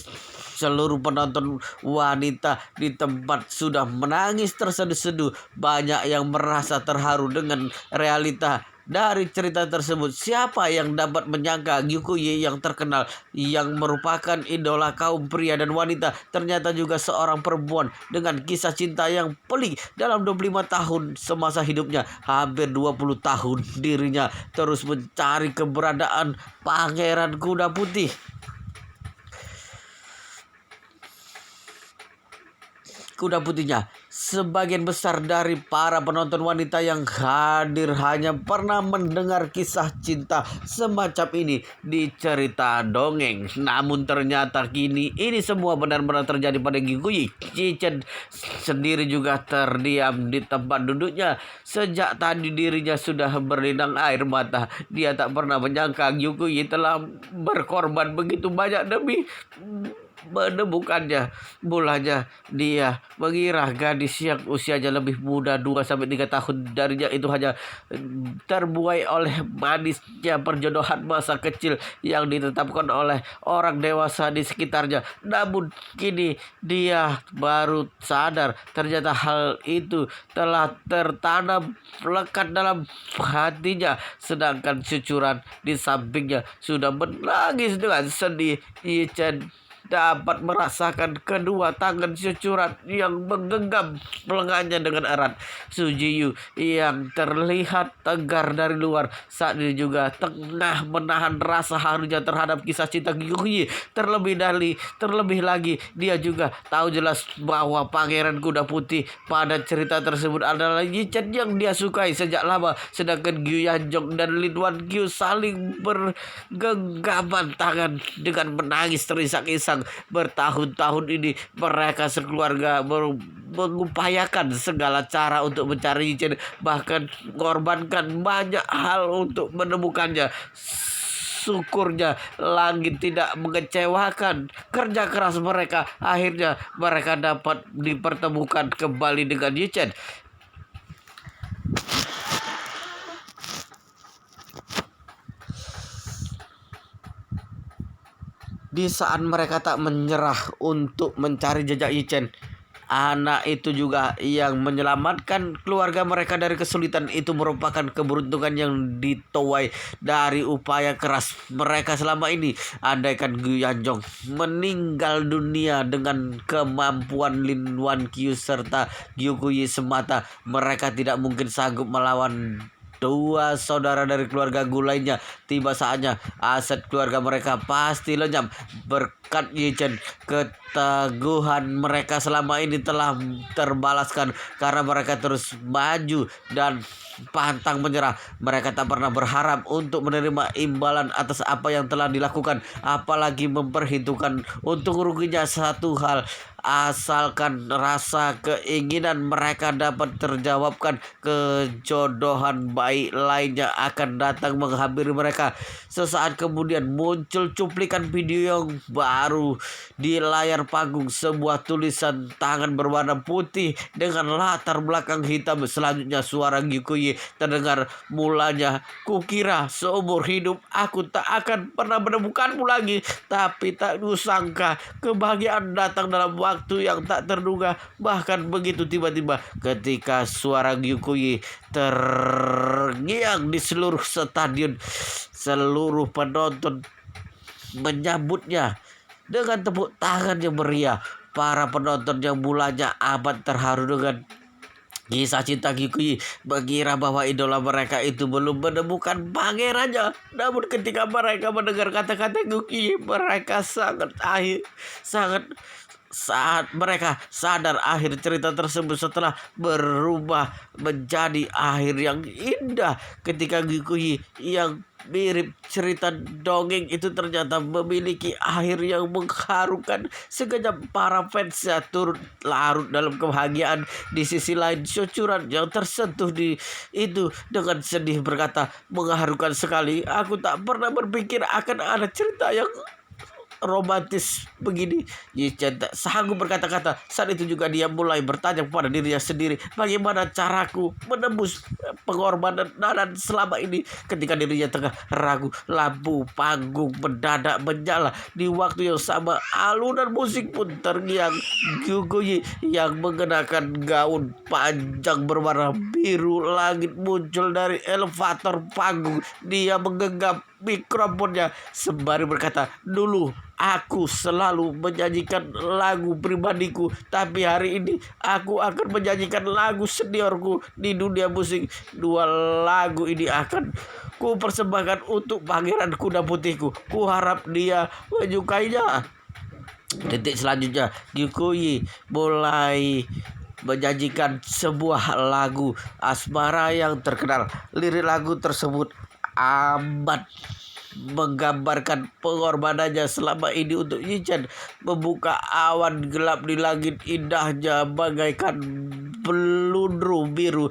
seluruh penonton wanita di tempat sudah menangis terseduh-seduh. Banyak yang merasa terharu dengan realita dari cerita tersebut. Siapa yang dapat menyangka Gyukuyi yang terkenal, yang merupakan idola kaum pria dan wanita, ternyata juga seorang perempuan dengan kisah cinta yang pelik. Dalam 25 tahun semasa hidupnya, hampir 20 tahun dirinya terus mencari keberadaan pangeran kuda putih. Kuda putihnya. Sebagian besar dari para penonton wanita yang hadir hanya pernah mendengar kisah cinta semacam ini di cerita dongeng. Namun ternyata kini ini semua benar-benar terjadi pada Gyukuyi. Yichen sendiri juga terdiam di tempat duduknya. Sejak tadi dirinya sudah berlinang air mata. Dia tak pernah menyangka Gyukuyi telah berkorban begitu banyak demi menemukannya. Mulanya dia mengira gadis yang usianya lebih muda 2-3 tahun darinya itu hanya terbuai oleh manisnya perjodohan masa kecil yang ditetapkan oleh orang dewasa di sekitarnya. Namun kini dia baru sadar ternyata hal itu telah tertanam lekat dalam hatinya. Sedangkan cucuran di sampingnya sudah menangis dengan sedih. Yichen dapat merasakan kedua tangan cucuran yang menggenggam lengannya dengan erat. Sujiyu yang terlihat tegar dari luar saat ini juga tengah menahan rasa harunya terhadap kisah cinta Gyukuyi. Terlebih lagi dia juga tahu jelas bahwa pangeran kuda putih pada cerita tersebut adalah Yichen yang dia sukai sejak lama. Sedangkan Gyu Yanjong dan Lin Wan Gyu saling bergenggaman tangan dengan menangis terisak-isak. Bertahun-tahun ini mereka sekeluarga mengupayakan segala cara untuk mencari Yichen, bahkan mengorbankan banyak hal untuk menemukannya. Syukurnya langit tidak mengecewakan kerja keras mereka. Akhirnya mereka dapat dipertemukan kembali dengan Yichen. Di saat mereka tak menyerah untuk mencari jejak Yichen, anak itu juga yang menyelamatkan keluarga mereka dari kesulitan itu merupakan keberuntungan yang dituai dari upaya keras mereka selama ini. Andaikan Gu Yanjong meninggal dunia dengan kemampuan Lin Wan Qiu serta Gyu Kuyi semata, mereka tidak mungkin sanggup melawan dua saudara dari keluarga Gu lainnya. Tiba saatnya aset keluarga mereka pasti lenyap berkat Yi Chen. Keteguhan mereka selama ini telah terbalaskan karena mereka terus maju dan pantang menyerah. Mereka tak pernah berharap untuk menerima imbalan atas apa yang telah dilakukan, apalagi memperhitungkan untung ruginya satu hal. Asalkan rasa keinginan mereka dapat terjawabkan, kejodohan baik lainnya akan datang menghampiri mereka. Sesaat kemudian muncul cuplikan video yang baru di layar panggung, sebuah tulisan tangan berwarna putih dengan latar belakang hitam. Selanjutnya suara Gyu Kuyi terdengar. Mulanya kukira seumur hidup aku tak akan pernah menemukanmu lagi, tapi tak kusangka kebahagiaan datang dalam waktu yang tak terduga. Bahkan begitu tiba-tiba ketika suara Gyu Kuyi terngiang di seluruh stadion, seluruh penonton menyambutnya dengan tepuk tangan yang meriah. Para penonton yang mulanya amat terharu dengan kisah cinta Gyu Kuyi mengira bahwa idola mereka itu belum menemukan pangerannya. Namun ketika mereka mendengar kata-kata Gyu Kuyi, mereka saat mereka sadar akhir cerita tersebut setelah berubah menjadi akhir yang indah. Ketika Gyu Kuyi yang mirip cerita dongeng itu ternyata memiliki akhir yang mengharukan, sekejap para fansnya turut larut dalam kebahagiaan. Di sisi lain, Shochuran yang tersentuh di itu dengan sedih berkata, mengharukan sekali. Aku tak pernah berpikir akan ada cerita yang romantis begini. Yi Chen tak sanggup berkata-kata. Saat itu juga dia mulai bertanya kepada dirinya sendiri, bagaimana caraku menembus pengorbanan Nanan selama ini. Ketika dirinya tengah ragu, lampu panggung mendadak menyala. Di waktu yang sama, alunan musik pun terngiang. Gyu Kuyi yang mengenakan gaun panjang berwarna biru langit muncul dari elevator panggung. Dia menggenggam mikrofonnya sembari berkata, dulu aku selalu menyanyikan lagu pribadiku, tapi hari ini aku akan menyanyikan lagu seniorku di dunia musik. Dua lagu ini akan ku persembahkan untuk pangeran kuda putihku. Ku harap dia menyukainya. Detik selanjutnya Gyu Kuyi mulai menjanjikan sebuah lagu asmara yang terkenal. Lirik lagu tersebut amat menggambarkan pengorbanannya selama ini untuk Yi Chen. Membuka awan gelap di langit, indahnya bagaikan pelundru biru.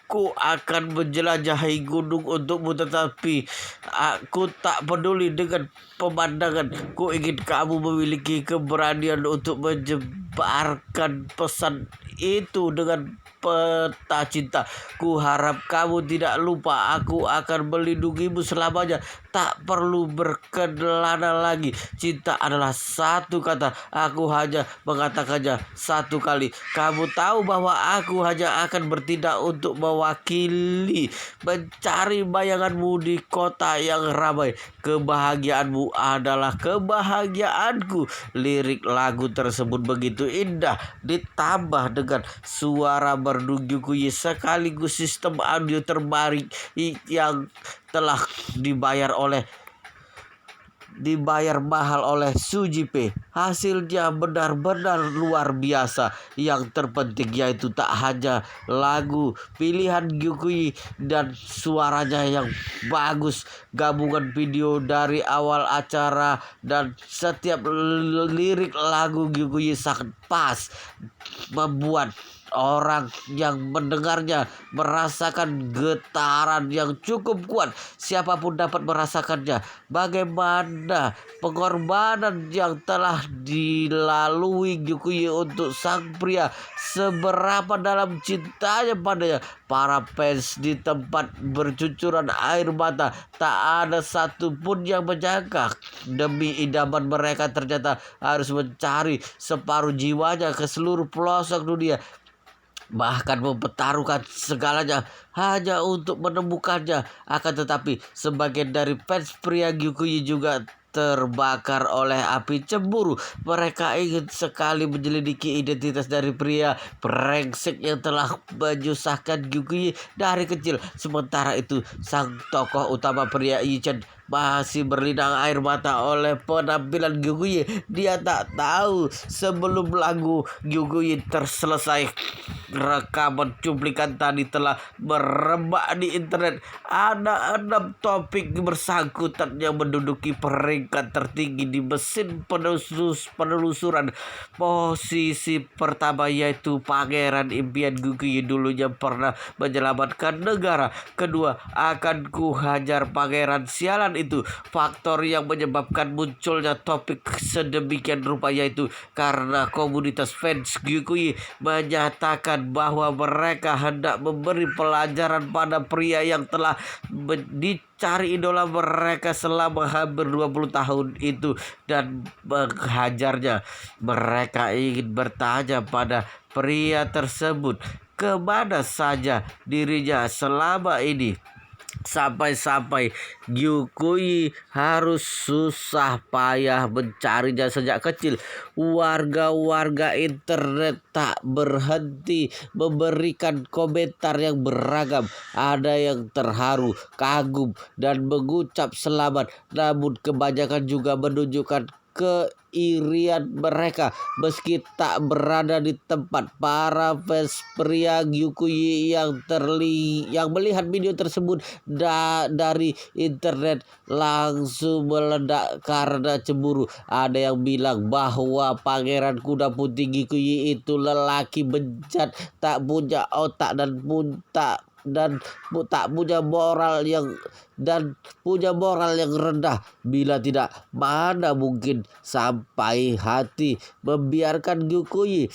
Ku akan menjelajahi gunung untukmu, tetapi aku tak peduli dengan pemandangan. Ku ingin kamu memiliki keberanian untuk menyebarkan pesan itu dengan peta cinta. Ku harap kamu tidak lupa, aku akan melindungimu selamanya. Tak perlu berkelana lagi. Cinta adalah satu kata. Aku hanya mengatakannya satu kali. Kamu tahu bahwa aku hanya akan bertindak untuk mewakili, mencari bayanganmu di kota yang ramai. Kebahagiaanmu adalah kebahagiaanku. Lirik lagu tersebut begitu indah, ditambah dengan suara merdu Gyu Kuyi sekaligus sistem audio terbaik yang telah dibayar mahal oleh Su Jipe. Hasilnya benar-benar luar biasa. Yang terpenting yaitu tak hanya lagu pilihan Gyu Kuyi dan suaranya yang bagus, gabungan video dari awal acara dan setiap lirik lagu Gyu Kuyi sangat pas, membuat orang yang mendengarnya merasakan getaran yang cukup kuat. Siapapun dapat merasakannya. Bagaimana pengorbanan yang telah dilalui Gyukuyi untuk sang pria. Seberapa dalam cintanya padanya. Para fans di tempat bercucuran air mata. Tak ada satupun yang menyangka demi idaman mereka ternyata harus mencari separuh jiwanya ke seluruh pelosok dunia, bahkan mempertaruhkan segalanya hanya untuk menemukannya. Akan tetapi sebagian dari fans pria Gyukuyi juga terbakar oleh api cemburu. Mereka ingin sekali menyelidiki identitas dari pria brengsek yang telah menyusahkan Gyukuyi dari kecil. Sementara itu sang tokoh utama pria Yichen masih berlinang air mata oleh penampilan Gyukuyi. Dia tak tahu sebelum lagu Gyukuyi terselesai, rekaman cuplikan tadi telah merebak di internet. Ada 6 topik bersangkutan yang menduduki peringkat tertinggi di mesin penelusuran. Posisi pertama yaitu Pangeran Impian Gyukuyi dulunya pernah menyelamatkan negara. Kedua, akan ku hajar pangeran sialan itu. Faktor yang menyebabkan munculnya topik sedemikian rupa yaitu karena komunitas fans Gyukuyi menyatakan bahwa mereka hendak memberi pelajaran pada pria yang telah dicari idola mereka selama hampir 20 tahun itu dan menghajarnya. Mereka ingin bertanya pada pria tersebut kemana saja dirinya selama ini. Sampai-sampai Gyukuyi harus susah payah mencarinya sejak kecil. Warga-warga internet tak berhenti memberikan komentar yang beragam. Ada yang terharu, kagum, dan mengucap selamat. Namun kebanyakan juga menunjukkan keirian mereka meski tak berada di tempat. Para fans pria Gyukuyi yang melihat video tersebut dari internet langsung meledak karena cemburu. Ada yang bilang bahwa Pangeran Kuda Putih Gyukuyi itu lelaki bejat, tak punya otak dan tak punya moral yang rendah. Bila tidak, mana mungkin sampai hati membiarkan Gyukuyi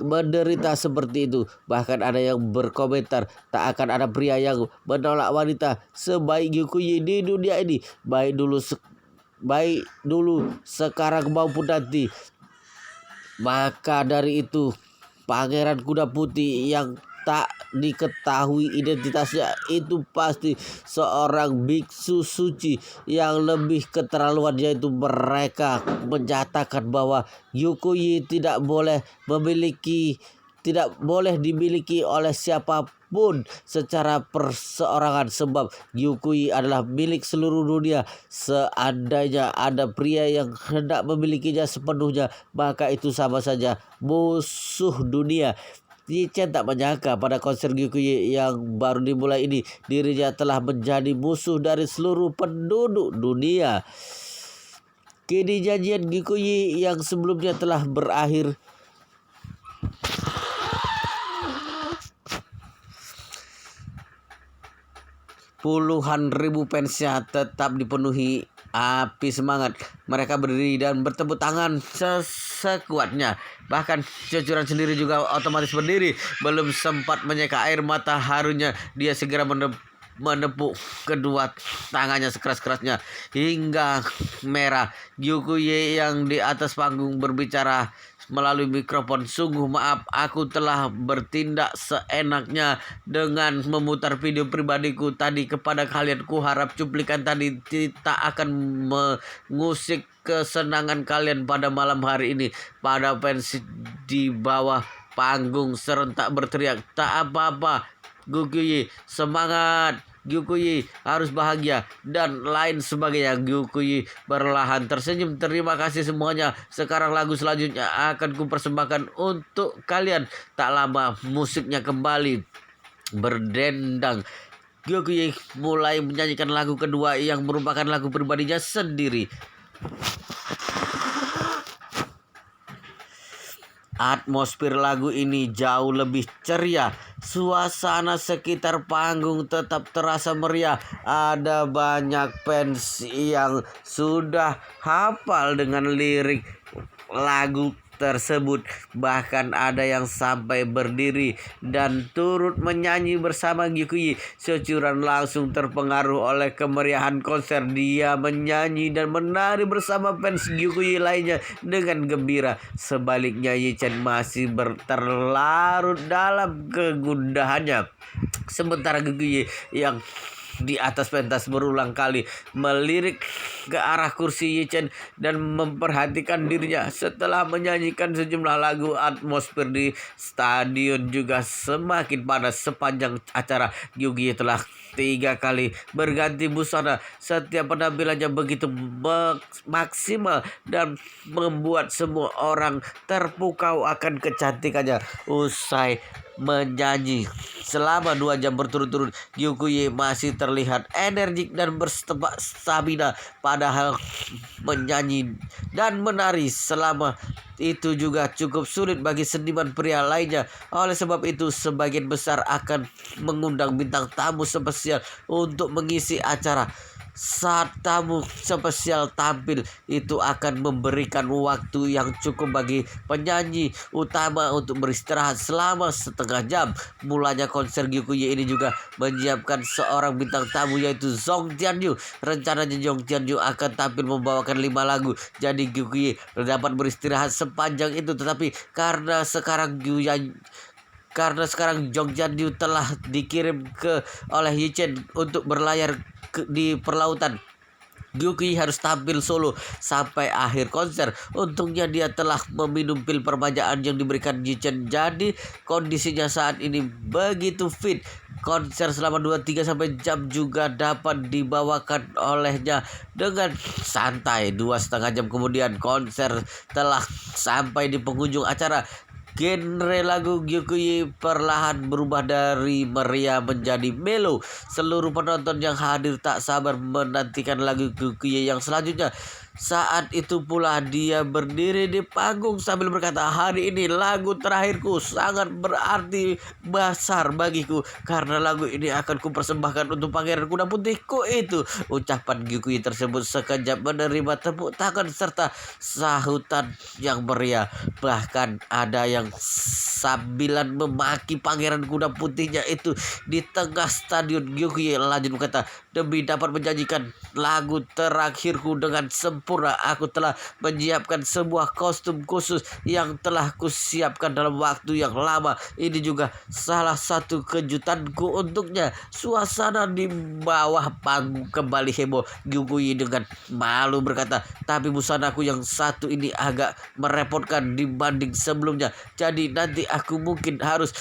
menderita seperti itu. Bahkan ada yang berkomentar tak akan ada pria yang menolak wanita sebaik Gyukuyi di dunia ini, baik dulu sekarang maupun nanti. Maka dari itu Pangeran Kuda Putih yang tak diketahui identitasnya itu pasti seorang biksu suci yang lebih keterlaluan, yaitu mereka menyatakan bahwa Gyukuyi tidak boleh dimiliki oleh siapapun secara perseorangan sebab Gyukuyi adalah milik seluruh dunia. Seandainya ada pria yang hendak memilikinya sepenuhnya, maka itu sama saja musuh dunia. Yichen tak menyangka pada konser Gyukuyi yang baru dimulai ini dirinya telah menjadi musuh dari seluruh penduduk dunia. Kini janjian Gyukuyi yang sebelumnya telah berakhir. Puluhan ribu fansnya tetap dipenuhi api semangat. Mereka berdiri dan bertepuk tangan sekuatnya. Bahkan cucuran sendiri juga otomatis berdiri. Belum sempat menyeka air mata harunya, dia segera menepuk kedua tangannya sekeras-kerasnya hingga merah. Gyukuyi yang di atas panggung berbicara melalui mikrofon, "Sungguh maaf, aku telah bertindak seenaknya dengan memutar video pribadiku tadi kepada kalian. Kuharap cuplikan tadi tidak akan mengusik kesenangan kalian pada malam hari ini." Pada fans di bawah panggung serentak berteriak, "Tak apa-apa, Gyukuyi, semangat! Gyukuyi harus bahagia," dan lain sebagainya. Gyukuyi perlahan tersenyum. "Terima kasih semuanya. Sekarang lagu selanjutnya akan kupersembahkan untuk kalian." Tak lama musiknya kembali berdendang. Gyukuyi mulai menyanyikan lagu kedua yang merupakan lagu pribadinya sendiri. Atmosfer lagu ini jauh lebih ceria. Suasana sekitar panggung tetap terasa meriah. Ada banyak fans yang sudah hafal dengan lirik lagu tersebut. Bahkan ada yang sampai berdiri dan turut menyanyi bersama Gyukuyi. Securan langsung terpengaruh oleh kemeriahan konser. Dia menyanyi dan menari bersama fans Gyukuyi lainnya dengan gembira. Sebaliknya Yichen masih terlarut dalam kegundahannya. Sementara Gyukuyi yang di atas pentas berulang kali melirik ke arah kursi Yichen dan memperhatikan dirinya. Setelah menyanyikan sejumlah lagu, atmosfer di stadion juga semakin panas. Sepanjang acara, Gyugi telah 3 kali berganti busana. Setiap penampilannya begitu maksimal dan membuat semua orang terpukau akan kecantikannya. Usai menyanyi selama 2 jam berturut-turut, Gyukuyi masih terlihat energik dan berstamina. Padahal menyanyi dan menari selama itu juga cukup sulit bagi seniman pria lainnya. Oleh sebab itu, sebagian besar akan mengundang bintang tamu spesial untuk mengisi acara. Saat tamu spesial tampil, itu akan memberikan waktu yang cukup bagi penyanyi utama untuk beristirahat selama setengah jam. Mulanya konser Gyukuyi ini juga menyiapkan seorang bintang tamu, yaitu Song Tianyu. Rencananya Song Tianyu akan tampil membawakan 5 lagu. Jadi Gyukuyi dapat beristirahat sepanjang itu. Tetapi karena sekarang Jong Janju telah dikirim oleh Yichen untuk berlayar di perlautan, Gyukuyi harus tampil solo sampai akhir konser. Untungnya dia telah meminum pil permajaan yang diberikan Yichen. Jadi kondisinya saat ini begitu fit. Konser selama 2-3 jam juga dapat dibawakan olehnya dengan santai. 2,5 jam kemudian konser telah sampai di penghujung acara. Genre lagu Gyukuyi perlahan berubah dari meriah menjadi mellow. Seluruh penonton yang hadir tak sabar menantikan lagu Gyukuyi yang selanjutnya. Saat itu pula dia berdiri di panggung sambil berkata, "Hari ini lagu terakhirku sangat berarti besar bagiku karena lagu ini akan kupersembahkan untuk pangeran kuda putihku itu." Ucapan Gyukuyi tersebut sekejap menerima tepuk tangan serta sahutan yang meriah. Bahkan ada yang sambilan memaki pangeran kuda putihnya itu di tengah stadion. Gyukuyi lanjut berkata, "Demi dapat menjanjikan lagu terakhirku dengan sempurna, aku telah menyiapkan sebuah kostum khusus yang telah kusiapkan dalam waktu yang lama. Ini juga salah satu kejutanku untuknya." Suasana di bawah panggung kembali heboh. Gyukuyi dengan malu berkata, "Tapi busanaku yang satu ini agak merepotkan dibanding sebelumnya. Jadi nanti aku mungkin harus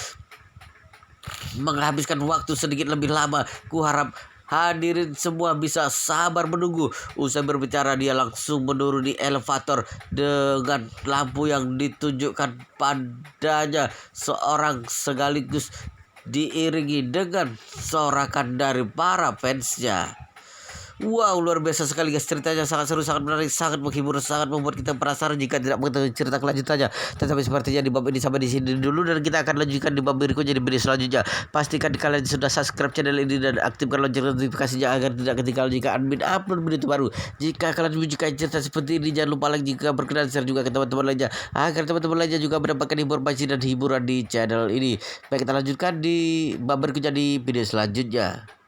menghabiskan waktu sedikit lebih lama. Kuharap hadirin semua bisa sabar menunggu." Usai berbicara, dia langsung menuruni elevator dengan lampu yang ditunjukkan padanya seorang sekaligus diiringi dengan sorakan dari para fansnya. Wow, luar biasa sekali guys, ceritanya sangat seru, sangat menarik, sangat menghibur, sangat membuat kita penasaran jika tidak mengetahui cerita kelanjutannya. Tetapi sepertinya di bab ini sampai di sini dulu, dan kita akan lanjutkan di bab berikutnya di video selanjutnya. Pastikan kalian sudah subscribe channel ini dan aktifkan lonceng notifikasinya agar tidak ketinggalan jika admin upload video terbaru. Jika kalian menyukai cerita seperti ini, jangan lupa like jika berkenan, share juga ke teman-teman lainnya agar teman-teman lainnya juga mendapatkan informasi dan hiburan di channel ini. Baik, kita lanjutkan di bab berikutnya di video selanjutnya.